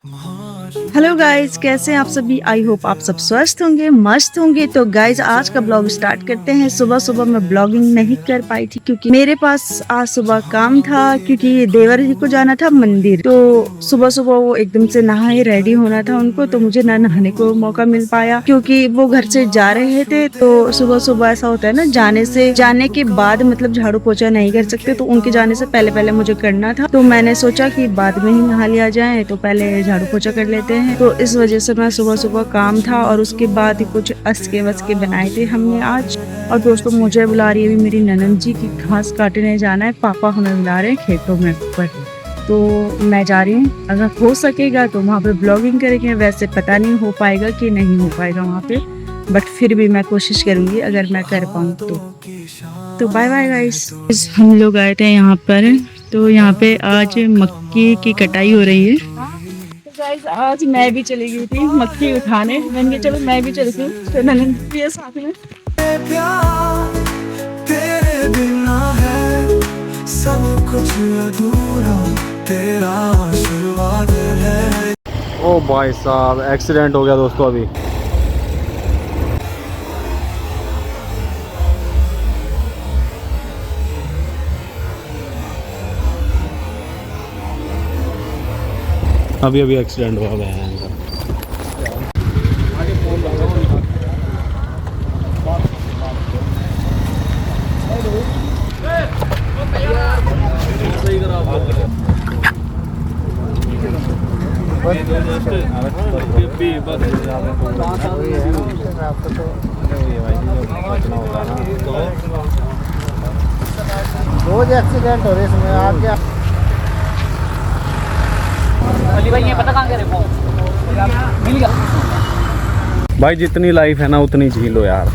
Hello guys, कैसे हैं आप सभी। आई होप आप सब स्वस्थ होंगे, मस्त होंगे। तो गाइस, आज का ब्लॉग स्टार्ट करते हैं। सुबह सुबह मैं ब्लॉगिंग नहीं कर पाई थी क्योंकि मेरे पास आज सुबह काम था, क्योंकि देवर जी को जाना था मंदिर। तो सुबह सुबह वो एकदम से नहाए रेडी होना था उनको, तो मुझे ना नहाने को मौका मिल पाया क्योंकि वो घर से जा रहे थे। तो सुबह सुबह ऐसा होता है ना, जाने के बाद मतलब झाड़ू पोछा नहीं कर सकते, तो उनके जाने से पहले पहले मुझे करना था। तो मैंने सोचा कि बाद में ही नहा लिया जाए, तो पहले झाड़ू पोछा कर लेते हैं। तो इस वजह से मैं सुबह सुबह काम था और उसके बाद ही कुछ अस्के वस्के बनाए थे हमने आज। और दोस्तों, मुझे बुला रही है अभी मेरी ननद जी की घास काटने जाना है। पापा हमें बुला रहे हैं खेतों में ऊपर, तो मैं जा रही हूँ। अगर हो सकेगा तो वहाँ पे ब्लॉगिंग करेंगे, वैसे पता नहीं हो पाएगा कि नहीं हो पाएगा वहाँ पे, बट फिर भी मैं कोशिश करूंगी अगर मैं कर पाऊँ तो बाय बाय गाइस। हम लोग आए थे यहाँ पर, तो यहाँ पे आज मक्की की कटाई हो रही है। तो गाइस, आज मैं भी चली गई थी मक्की उठाने। मैंने कहा चलो मैं भी चलती हूँ, तो ननद भी है साथ में। प्यार तेरे बिना है सब कुछ अधूरा, तेरा आशीर्वाद है। ओ भाई साहब, एक्सीडेंट हो गया दोस्तों अभी। अभी एक्सीडेंट हुआ है। रोज एक्सीडेंट हो रहे इसमें, आप क्या अली भाई ये पता कहाँ गए वो मिल गया। भाई जितनी लाइफ है ना उतनी जी लो यार।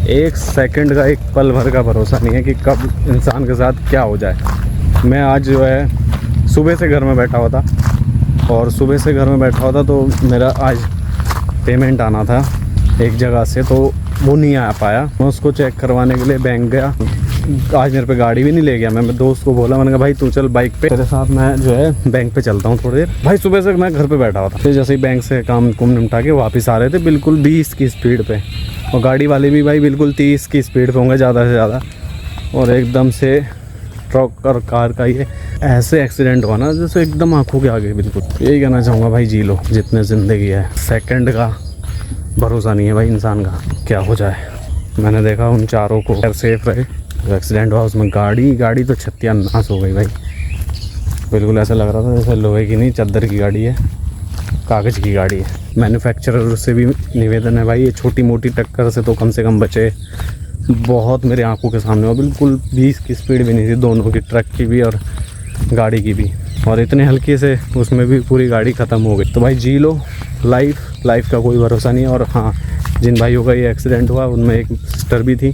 एक सेकंड का, एक पल भर का भरोसा नहीं है कि कब इंसान के साथ क्या हो जाए। मैं आज जो है सुबह से घर में बैठा हुआ था, और सुबह से घर में बैठा हुआ था तो मेरा आज पेमेंट आना था एक जगह से, तो वो नहीं आ पाया। मैं उसको चेक करवाने के लिए बैंक गया। आज मेरे पे गाड़ी भी नहीं ले गया। मैं दोस्त को बोला, मैंने कहा भाई तू चल बाइक पे, तेरे साथ मैं जो है बैंक पे चलता हूँ थोड़ी देर। भाई सुबह से मैं घर पे बैठा हुआ था, फिर जैसे ही बैंक से काम कुम निपटा के वापस आ रहे थे बिल्कुल 20 की स्पीड पे, और गाड़ी वाले भी भाई बिल्कुल 30 की स्पीड पे होंगे ज़्यादा से ज़्यादा। और एकदम से ट्रक और कार का ये ऐसे एक्सीडेंट हुआ ना जैसे एकदम आंखों के आगे। बिल्कुल यही कहना चाहूँगा भाई, जी लो जितने ज़िंदगी है। सेकंड का भरोसा नहीं है भाई इंसान का, क्या हो जाए। मैंने देखा उन चारों को सेफ रहे। जो एक्सीडेंट हुआ उसमें गाड़ी तो छत्तियाँ नाश हो गई भाई। बिल्कुल ऐसा लग रहा था जैसे लोहे की नहीं, चादर की गाड़ी है, कागज़ की गाड़ी है। मैन्युफैक्चरर से भी निवेदन है भाई, ये छोटी मोटी टक्कर से तो कम से कम बचे। बहुत मेरे आंखों के सामने हुआ, बिल्कुल 20 की स्पीड भी नहीं थी दोनों की, ट्रक की भी और गाड़ी की भी, और इतने हल्के से उसमें भी पूरी गाड़ी ख़त्म हो गई। तो भाई जी लो, लाइफ का कोई भरोसा नहीं है। और हाँ, जिन भाइयों का ये एक्सीडेंट हुआ उनमें एक सिस्टर भी थी।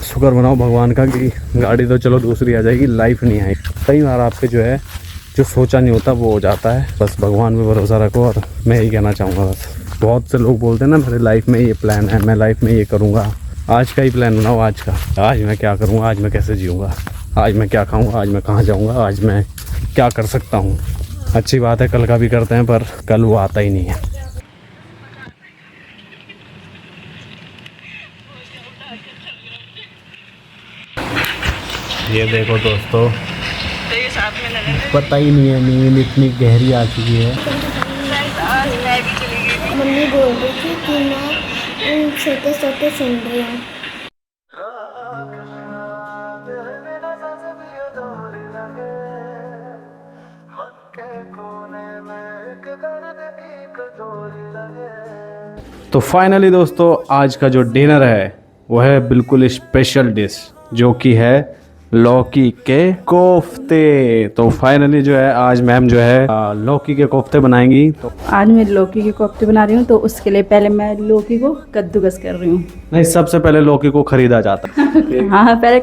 शुक्र मनाओ भगवान का कि गाड़ी तो चलो दूसरी आ जाएगी, लाइफ नहीं आई। कई बार आप पे जो है जो सोचा नहीं होता वो हो जाता है। बस भगवान पे भरोसा रखो। और मैं यही कहना चाहूँगा बस। बहुत से लोग बोलते हैं ना मेरे लाइफ में ये प्लान है, मैं लाइफ में ये करूँगा। आज का ही प्लान बनाओ, आज का। आज मैं क्या करूँगा, आज मैं कैसे जीऊँगा, आज मैं क्या खाऊँगा, आज मैं कहाँ जाऊँगा, आज मैं क्या कर सकता हूँ। अच्छी बात है कल का भी करते हैं, पर कल वो आता ही नहीं है। ये देखो दोस्तों, पता ही नहीं है नींद इतनी गहरी आ चुकी है। मम्मी बोल रही थी कि मैं उन छोटे छोटे सुन रही हूँ। तो फाइनली दोस्तों, आज का जो डिनर है वो है बिल्कुल स्पेशल डिश, जो कि है लौकी के कोफ्ते। तो फाइनली जो है आज मैम जो है लौकी के कोफ्ते बनाएंगी। तो आज मैं लौकी के कोफ्ते बना रही हूँ, तो उसके लिए पहले मैं लौकी को कद्दूकस कर रही हूँ। नहीं, सबसे पहले लौकी को खरीदा जाता है। हाँ, पहले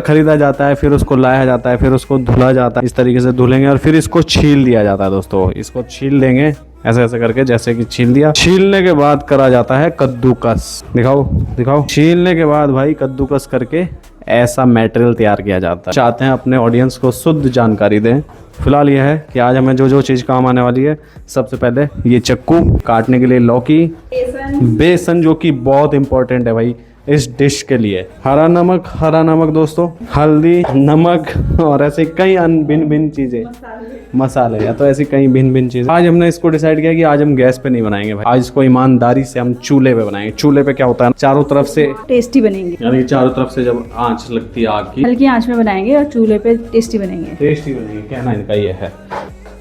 खरीदा जाता है, फिर उसको लाया जाता है, फिर उसको धुला जाता है। इस तरीके से धुलेंगे और फिर इसको छील दिया जाता है दोस्तों। इसको छील देंगे ऐसे ऐसे करके, जैसे कि छील दिया। छीलने के बाद करा जाता है कद्दूकस। दिखाओ। छीलने के बाद भाई कद्दूकस करके ऐसा मटेरियल तैयार किया जाता है। चाहते हैं अपने ऑडियंस को शुद्ध जानकारी दें। फिलहाल यह है कि आज हमें जो जो चीज़ काम आने वाली है, सबसे पहले ये चक्कू, काटने के लिए लौकी, बेसन जो कि बहुत इंपॉर्टेंट है भाई इस डिश के लिए, हरा नमक दोस्तों, हल्दी, नमक और ऐसे कई अन्य भिन्न भिन्न चीज़ें, मसाले या तो ऐसी कई भिन्न भिन्न चीज़ें। आज हमने इसको डिसाइड किया कि आज हम गैस पे नहीं बनाएंगे भाई, आज इसको ईमानदारी से हम चूल्हे पे बनाएंगे। चूल्हे पे क्या होता है, चारों तरफ से टेस्टी बनेंगे, यानी चारों तरफ से जब आंच लगती है आग की, हल्की आंच में बनाएंगे और चूल्हे पे टेस्टी बनेंगे। टेस्टी बनेंगे। कहना इनका ये है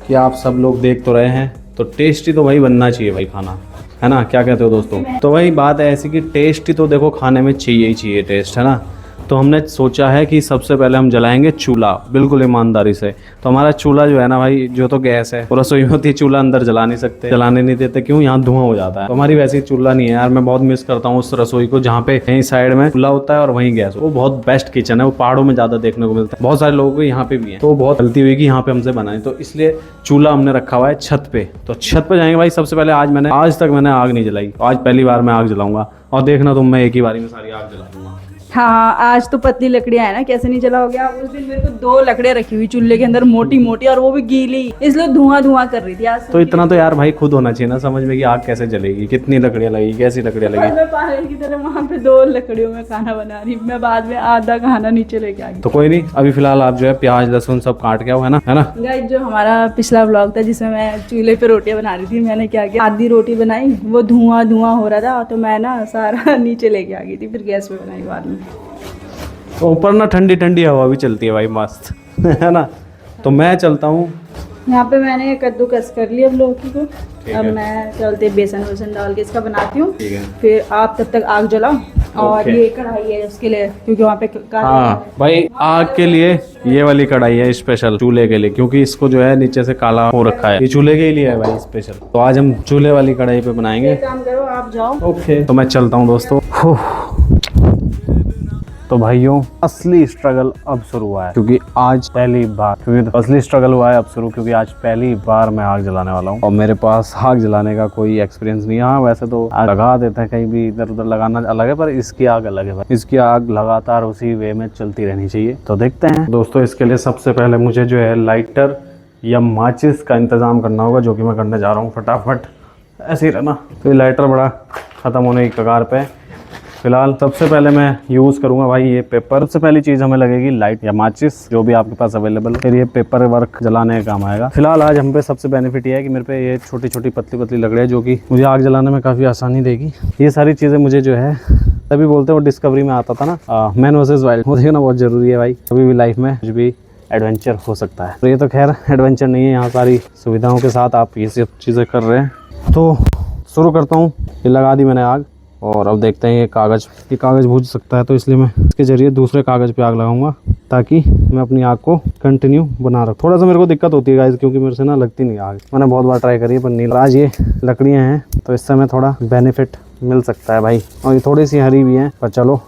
कि आप सब लोग देख तो रहे हैं, तो टेस्टी तो भाई बनना चाहिए भाई खाना, है ना? क्या कहते हो दोस्तों? तो वही बात है ऐसी कि टेस्टी तो देखो खाने में चाहिए ही चाहिए टेस्ट, है ना? तो हमने सोचा है कि सबसे पहले हम जलाएंगे चूल्हा, बिल्कुल ईमानदारी से। तो हमारा चूल्हा जो है ना भाई, जो तो गैस है, रसोई में होती है, चूल्हा अंदर जला नहीं सकते, जलाने नहीं देते, क्यों? यहाँ धुआं हो जाता है। तो हमारी वैसे ही चूल्हा नहीं है यार, मैं बहुत मिस करता हूँ उस रसोई को जहाँ पे कहीं साइड में चूल्हा होता है और वहीं गैस। वो बहुत बेस्ट किचन है, वो पहाड़ों में ज़्यादा देखने को मिलता है, बहुत सारे लोगों को यहाँ पे भी है। तो बहुत गलती हुई कि यहाँ पे हमसे बनाए, तो इसलिए चूल्हा हमने रखा हुआ है छत पे। तो छत पे जाएंगे भाई। सबसे पहले आज तक मैंने आग नहीं जलाई, आज पहली बार मैं आग जलाऊंगा, और देखना तुम, मैं एक ही बारी में सारी आग जला दूंगा। हाँ, आज तो पतली लकड़ियां है ना, कैसे नहीं जला हो गया। उस दिन मेरे को 2 लकड़ियां रखी हुई चूल्हे के अंदर, मोटी मोटी, और वो भी गीली, इसलिए धुआं कर रही थी आज। तो इतना तो यार भाई खुद होना चाहिए ना समझ में कि आग कैसे जलेगी, कितनी लकड़ियां लगेगी, कैसी लकड़ियां लगेगी। मैं पागल की तरह वहाँ पे 2 लकड़ियों में खाना बना रही, मैं बाद में आधा खाना नीचे लेके आ गई। तो कोई नहीं, अभी फिलहाल आप जो है प्याज लहसुन सब काट के आओ, है ना? गाइस, जो हमारा पिछला व्लॉग था जिसमें मैं चूल्हे पे रोटियां बना रही थी, मैंने क्या किया, आधी रोटी बनाई, वो धुआं हो रहा था, तो मैं ना सारा नीचे लेके आ गई थी, फिर गैस पे बनाई बाद में। तो ऊपर ना ठंडी ठंडी हवा भी चलती है भाई, मस्त है ना? तो मैं चलता हूँ। यहाँ पे मैंने कद्दूकस कर लिया अब लौकी को, अब है। मैं चलते बेसन वेसन डाल के इसका बनाती हूँ। ठीक है। फिर आप तब तक आग जलाओ, और ओके। ये कढ़ाई है उसके लिए, क्योंकि वहाँ पे हाँ भाई, आग के लिए ये वाली कढ़ाई है स्पेशल चूल्हे के लिए, क्योंकि इसको जो है नीचे से काला हो रखा है, ये चूल्हे के लिए है भाई स्पेशल। तो आज हम चूल्हे वाली कढ़ाई पे बनाएंगे। काम करो, आप जाओ। ओके, तो मैं चलता हूँ दोस्तों। तो भाइयों, असली स्ट्रगल अब शुरू हुआ है, क्योंकि आज पहली बार, क्योंकि असली स्ट्रगल हुआ है अब शुरू, क्योंकि आज पहली बार मैं आग जलाने वाला हूँ, और मेरे पास आग जलाने का कोई एक्सपीरियंस नहीं है। हाँ, वैसे तो आग लगा देते हैं, कहीं भी इधर उधर लगाना अलग है, पर इसकी आग अलग है भाई। इसकी आग लगातार उसी वे में चलती रहनी चाहिए। तो देखते हैं दोस्तों, इसके लिए सबसे पहले मुझे जो है लाइटर या माचिस का इंतजाम करना होगा, जो कि मैं करने जा रहा हूँ फटाफट। ऐसे ही रहना। तो ये लाइटर बड़ा ख़त्म होने की कगार पे। फिलहाल सबसे पहले मैं यूज़ करूंगा भाई ये पेपर। सबसे पहली चीज़ हमें लगेगी लाइट या माचिस, जो भी आपके पास अवेलेबल है, फिर ये पेपर वर्क जलाने का काम आएगा। फिलहाल आज हम पे सबसे बेनिफिट ये है कि मेरे पे ये छोटी छोटी पतली पतली लकड़ियाँ, जो कि मुझे आग जलाने में काफ़ी आसानी देगी। ये सारी चीज़ें मुझे जो है, तभी बोलते हैं वो डिस्कवरी में आता था ना, मैन वर्सेस वाइल्ड, वो देखना बहुत ज़रूरी है भाई। कभी भी लाइफ में कुछ भी एडवेंचर हो सकता है। तो ये तो खैर एडवेंचर नहीं है, यहाँ सारी सुविधाओं के साथ आप ये सब चीज़ें कर रहे हैं। तो शुरू करता हूँ। ये लगा दी मैंने आग, और अब देखते हैं ये कागज़ बुझ सकता है, तो इसलिए मैं इसके ज़रिए दूसरे कागज़ पे आग लगाऊंगा, ताकि मैं अपनी आग को कंटिन्यू बना रखूँ। थोड़ा सा मेरे को दिक्कत होती है गाइस, क्योंकि मेरे से ना लगती नहीं आग। मैंने बहुत बार ट्राई करी है पर नहीं। आज ये लकड़ियाँ हैं तो इससे हमें थोड़ा बेनिफिट मिल सकता है भाई, और ये थोड़ी सी हरी भी हैं, पर चलो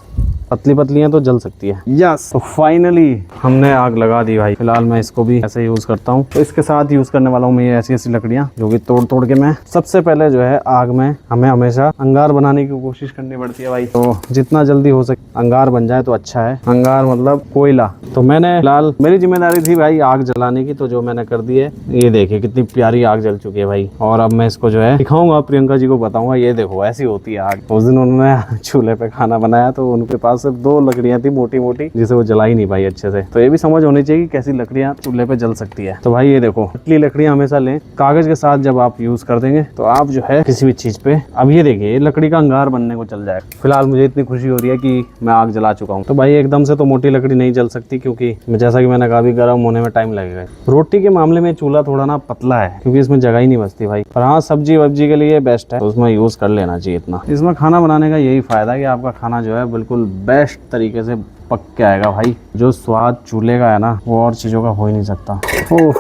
पतली पतली हैं तो जल सकती है। यस, तो फाइनली हमने आग लगा दी भाई। फिलहाल मैं इसको भी ऐसे यूज़ करता हूँ। तो इसके साथ यूज़ करने वाला हूँ मैं ये ऐसी लकड़ियाँ, जो कि तोड़ तोड़ के मैं सबसे पहले जो है आग में हमें हमेशा अंगार बनाने की कोशिश करनी पड़ती है भाई। तो जितना जल्दी हो सके अंगार बन जाए तो अच्छा है। अंगार मतलब कोयला। तो मैंने फिलहाल, मेरी जिम्मेदारी थी भाई आग जलाने की, तो जो मैंने कर दी है। ये देखिए कितनी प्यारी आग जल चुकी है भाई। और अब मैं इसको जो है दिखाऊंगा, प्रियंका जी को बताऊंगा, ये देखो ऐसी होती है आग। उस दिन उन्होंने चूल्हे पे खाना बनाया, तो उनके पास सिर्फ 2 लकड़ियां थी मोटी मोटी, जिसे वो जला ही नहीं पाई अच्छे से। तो ये भी समझ होनी चाहिए कि कैसी लकड़ियां चूल्हे पे जल सकती है। तो भाई ये देखो, पतली लकड़ियां हमेशा लें। कागज के साथ जब आप यूज कर देंगे तो आप जो है किसी भी चीज पे, अब ये देखिए ये लकड़ी का अंगार बनने को चल जाएगा। फिलहाल मुझे इतनी खुशी हो रही है कि मैं आग जला चुका हूँ। तो भाई एकदम से तो मोटी लकड़ी नहीं जल सकती, क्योंकि जैसा कि मैंने कहा भी गर्म होने में टाइम लगेगा। रोटी के मामले में चूल्हा थोड़ा ना पतला है, क्योंकि इसमें जगह ही नहीं बचती भाई। पर हाँ, सब्जी वब्जी के लिए बेस्ट है, तो उसमें यूज कर लेना चाहिए इतना। इसमें खाना बनाने का यही फायदा है कि आपका खाना जो है बिल्कुल बेस्ट तरीके से पक के आएगा भाई। जो स्वाद चूल्हे का है ना, वो और चीज़ों का हो ही नहीं सकता। ओह,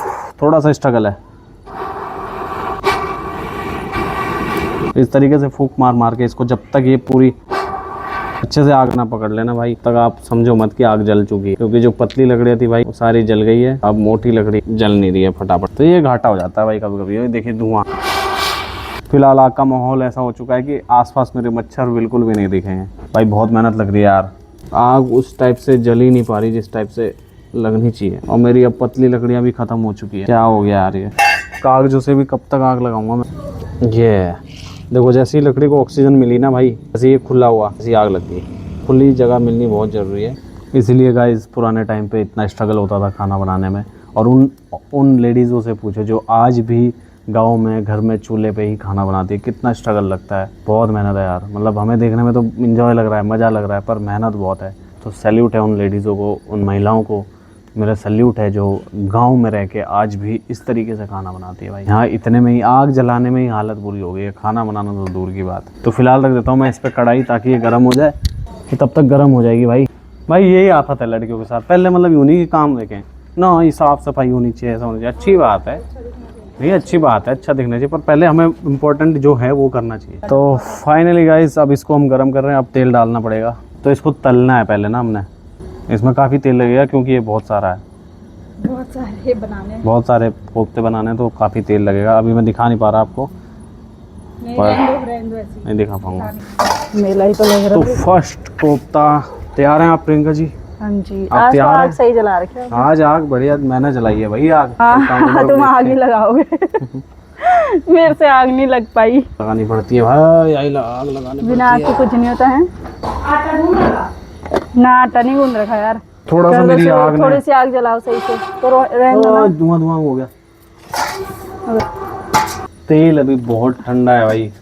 थोड़ा सा स्ट्रगल है। इस तरीके से फूंक मार मार के इसको, जब तक ये पूरी अच्छे से आग ना पकड़ लेना भाई, तक आप समझो मत कि आग जल चुकी है। क्योंकि जो पतली लकड़ियाँ थी भाई वो सारी जल गई है, अब मोटी लकड़ी जल नहीं रही है फटाफट। तो ये घाटा हो जाता है भाई कभी कभी। देखिए धुआं। फिलहाल आग का माहौल ऐसा हो चुका है कि आसपास मेरे मच्छर बिल्कुल भी नहीं दिखे हैं भाई। बहुत मेहनत लग रही है यार आग उस टाइप से जल ही नहीं पा रही जिस टाइप से लगनी चाहिए। और मेरी अब पतली लकड़ियाँ भी ख़त्म हो चुकी है। क्या हो गया यार, ये कागजों से भी कब तक आग लगाऊंगा मैं। ये देखो, जैसी लकड़ी को ऑक्सीजन मिली ना भाई, जैसे ये खुला हुआ, ऐसी आग लग गई। खुली जगह मिलनी बहुत ज़रूरी है। इसीलिए गाइस पुराने टाइम पे इतना स्ट्रगल होता था खाना बनाने में। और उन लेडीज़ों से पूछो जो आज भी गाँव में घर में चूल्हे पे ही खाना बनाती है, कितना स्ट्रगल लगता है। बहुत मेहनत है यार। मतलब हमें देखने में तो इन्जॉय लग रहा है, मज़ा लग रहा है, पर मेहनत बहुत है। तो सैल्यूट है उन लेडीज़ों को, उन महिलाओं को मेरा सैल्यूट है जो गांव में रह के आज भी इस तरीके से खाना बनाती है भाई। यहाँ इतने में ही आग जलाने में ही हालत बुरी हो गई है, खाना बनाना तो दूर की बात। तो फिलहाल रख देता हूँ मैं इस पर कढ़ाई, ताकि ये गर्म हो जाए। कि तब तक गर्म हो जाएगी भाई यही आफत है लड़कियों के साथ। पहले मतलब यूँ ही काम देखें ना, ये साफ़ सफाई होनी चाहिए, ऐसा होना चाहिए। अच्छी बात है, नहीं अच्छी बात है, अच्छा दिखना चाहिए, पर पहले हमें इम्पोर्टेंट जो है वो करना चाहिए। तो फाइनली गाइस अब इसको हम गर्म कर रहे हैं। अब तेल डालना पड़ेगा। तो इसको तलना है पहले ना हमने। इसमें काफ़ी तेल लगेगा क्योंकि ये बहुत सारा है, बहुत सारे कोफ्ते बनाने हैं, तो काफ़ी तेल लगेगा। अभी मैं दिखा नहीं पा रहा आपको, नहीं दिखा पाऊँगा। मेला ही तो लग रहा तो फर्स्ट कोफ्ता तैयार है आप प्रियंका जी? हाँ जी, आप आज तो तैयार आग हैं? सही जला रखे हैं। आज आग बढ़िया मैंने जलाई है भाई आग। हाँ, तुम आग ही लगाओगे। मेरे से आग नहीं लग पाई। लगानी पड़ती है भाई, आग लगाने बिना आग के कुछ नहीं होता है। ना आटा नहीं गूंद रखा यार। थोड़ा सा मेरी आग थोड़ी सी आग जलाओ सही से, तो धुआं धुआं हो गया। तेल अभी बहुत ठंडा है भाई,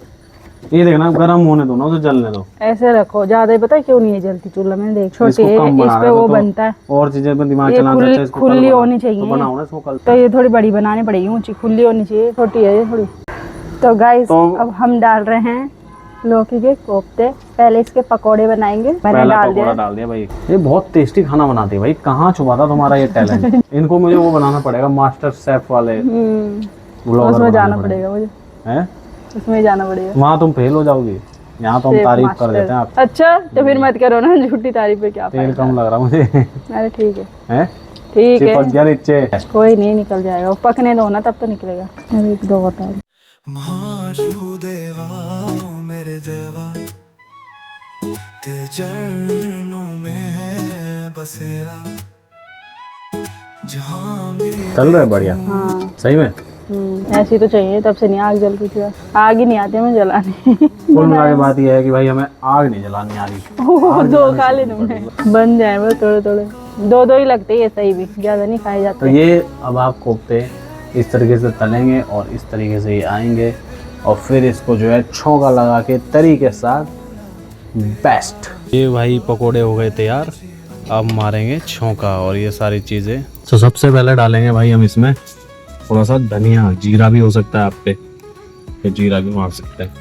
ये देखना गर्म होने दो ना, उसे जलने दो। ऐसे रखो, ज्यादा ही पता है क्यों नहीं है जलती चूल्हा में, देख छोटी है, इस पे वो बनता है। और चीजें पर दिमाग चलाना अच्छा है, इसको खुली होनी चाहिए। तो बनाओ ना इसको कल। तो ये थोड़ी बड़ी बनानी पड़ेगी, ऊंची खुली होनी चाहिए, छोटी है ये थोड़ी। तो गाइस अब हम डाल रहे हैं लौकी के कोफ्ते। पहले इसके पकोड़े बनाएंगे। मैंने डाल दिया भाई। ये बहुत टेस्टी खाना बनाती है भाई। कहाँ छुपा था तुम्हारा ये टैलेंट? इनको मुझे वो बनाना पड़ेगा, मास्टर शेफ वाले उसमें जाना पड़ेगा मुझे, हैं? उसमें जाना पड़ेगा। वहाँ तुम फेल हो जाओगी, यहाँ तो हम तारीफ कर देते हैं आप। अच्छा तो फिर मत करो ना झूठी तारीफ पे, क्या तेल कम लग रहा मुझे। अरे ठीक है, हैं? ठीक है, चिपक गया नीचे। कोई नहीं, निकल जाएगा, वो पकने दो ना तब तो निकलेगा। अरे एक दो बता महाशुदेवा मेरे देवा, तेरे चरणों में है बसेरा, जहाँ चल रहा है बढ़िया। हाँ सही में ऐसी तो चाहिए, तब से नहीं आग जल रही थी। आग ही नहीं आती हमें जलाने। कुल मिला के बात यह है कि भाई हमें आग नहीं जलानी आ रही। दो खा ले तुमने, बन जाए वो थोड़े थोड़े, दो दो ही लगते हैं सही भी, ज्यादा नहीं खाए जाते। तो ये अब आप कोफ्ते इस तरीके से तलेंगे और इस तरीके से ये आएंगे, और फिर इसको जो है छौंका लगा के तरी के साथ बेस्ट। ये भाई पकोड़े हो गए तैयार, अब मारेंगे छौंका और ये सारी चीज़ें। तो सबसे पहले डालेंगे भाई हम इसमें थोड़ा सा धनिया, जीरा भी हो सकता है आप पे, तो जीरा भी मार सकते हैं।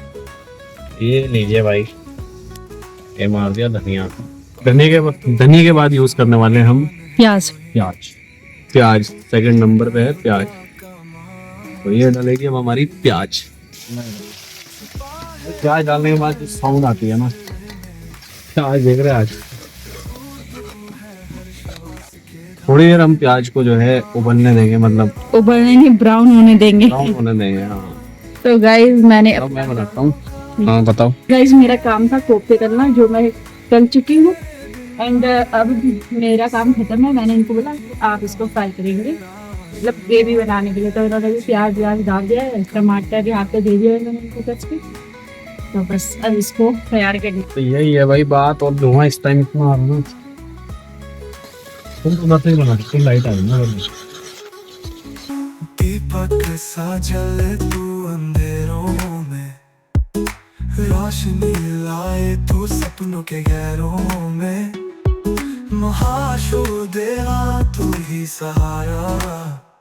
ये लीजिए भाई, ये मार दिया धनिया। धनिया के बाद यूज़ करने वाले हम प्याज सेकंड नंबर पे है प्याज। तो ये डालेगी अब हमारी प्याज डालने के बाद जो साउंड आती है ना, प्याज देख रहे हैं आज। थोड़ी देर हम प्याज को जो है उबलने देंगे, मतलब उबलने नहीं, ब्राउन होने देंगे। ब्राउन होने देंगे। हाँ तो गाइस मैंने अब मैं बनाता हूँ। हाँ बताओ गाइस, मेरा काम था कोफ्ते करना, जो मैं कर चुकी हूँ। एंड अब मेरा काम खत्म है। मैंने इनको बोला आप इसको फ्राई करेंगे, मतलब ग्रेवी बनाने के लिए। तो इन्होंने भी प्याज व्याज डाल दिया है, टमाटर यहाँ पे दे दिया इन्होंने इनको कच के। तो बस अब इसको तैयार करना। तो यही है भाई बात। और धुआं इस टाइम इतना आ रहा है, तुम तो बस ही बना सकते, लाइट आ रही है। दीपक सा जले तू अंधेरों में, रोशनी लाए तू सपनों के गहरों में, महाशुदेवा तू ही सहारा।